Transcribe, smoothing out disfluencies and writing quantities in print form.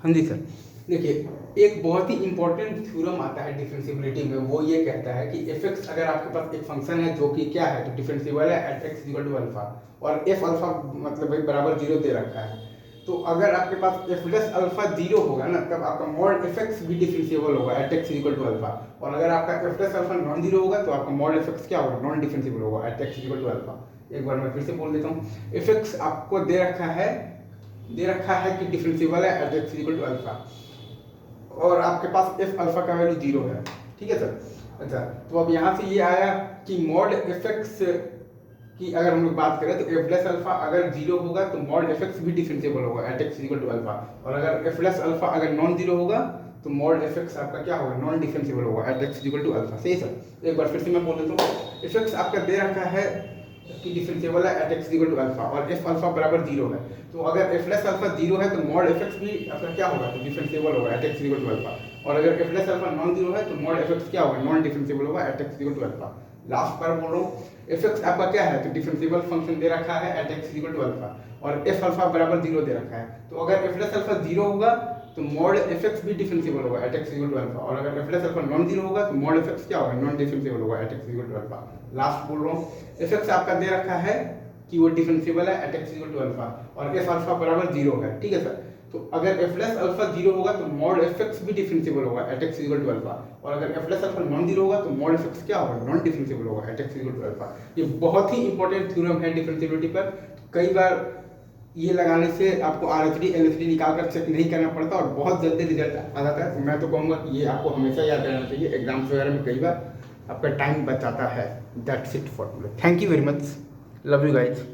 हाँ जी सर। देखिए एक बहुत ही इंपॉर्टेंट थ्योरम आता है डिफरेंशिएबिलिटी में, वो ये कहता है कि एफ एक्स अगर आपके पास एक फंक्शन है जो कि क्या है तो डिफरेंशिएबल है at x equal to alpha, और एफ अल्फा मतलब भाई बराबर जीरो दे रखा है, तो अगर आपके पास एफ प्लस अल्फा जीरो होगा ना तब आपका मॉड एफ एक्स भी डिफरेंशिएबल होगा at x equal to alpha, और अगर आपका f plus alpha non zero होगा तो आपका मॉड एफ एक्स क्या होगा, नॉन डिफरेंशिएबल होगा at x equal to alpha. एक बार मैं फिर से बोल देता हूँ, एफ एक्स आपको दे रखा है कि डिफरेंशिएबल है at x equal to alpha, और आपके पास एफ अल्फा का वैल्यू जीरो है, ठीक है सर। अच्छा, तो अब यहाँ से ये आया कि मॉड एफ एक्स की अगर हम लोग बात करें तो एफ प्लस अल्फा अगर जीरो होगा तो मॉड एफ एक्स भी डिफरेंशिएबल होगा at x equal to alpha, और अगर एफ प्लस अल्फा अगर नॉन जीरो होगा तो मॉड एफ एक्स आपका क्या होगा, नॉन डिफरेंशिएबल होगा at x equal to alpha. सही सर। एक बार फिर से मैं बोल देता हूँ, एफ एक्स आपका दे रखा है कि डिफरेंशिएबल है at x equal to alpha, और एफ अल्फा बराबर जीरो है, तो अगर एफ प्लस अल्फा जीरो है तो मॉड एफ एक्स भी आपका क्या होगा, तो डिफरेंशिएबल होगा at x equal to alpha, और अगर F plus alpha non zero है तो मॉड एफ एक्स क्या होगा, नॉन डिफरेंशिएबल होगा at x equal to alpha. Last बार बोल रहा हूँ, एफ एक्स आपका क्या है तो डिफरेंशिएबल फंक्शन दे रखा है at x equal to alpha, और एफ अल्फा बराबर जीरो दे रखा है, तो अगर एफ प्लस अल्फा जीरो होगा तो मॉड एफ एक्स भी डिफरेंशिएबल होगा at x equal to alpha, और अगर F plus alpha non zero होगा तो मॉड एफ एक्स क्या होगा, नॉन डिफरेंशिएबल होगा at x equal to alpha. Last बोल रहा हूँ, एफ एक्स आपका दे रखा है कि वो डिफरेंशिएबल है at x equal to alpha, और एफ अल्फा बराबर जीरो है, ठीक है सर। तो अगर एफ प्लस अल्फा जीरो होगा तो मॉड एफ एक्स भी डिफरेंशिएबल होगा at x equal to alpha, और अगर F plus alpha non zero होगा तो मॉड एफ एक्स क्या होगा, नॉन डिफरेंशिएबल होगा at x equal to alpha. ये बहुत ही इंपॉर्टेंट थ्योरम है डिफरेंशिएबिलिटी पर। कई बार ये लगाने से आपको R H D L H D निकाल कर चेक नहीं करना पड़ता और बहुत जल्दी रिजल्ट आ जाता है। तो मैं तो कहूँगा कि ये आपको हमेशा याद रहना चाहिए, एग्जाम्स वगैरह में कई बार आपका टाइम बचाता है। That's it for today, thank you very much, love you guys.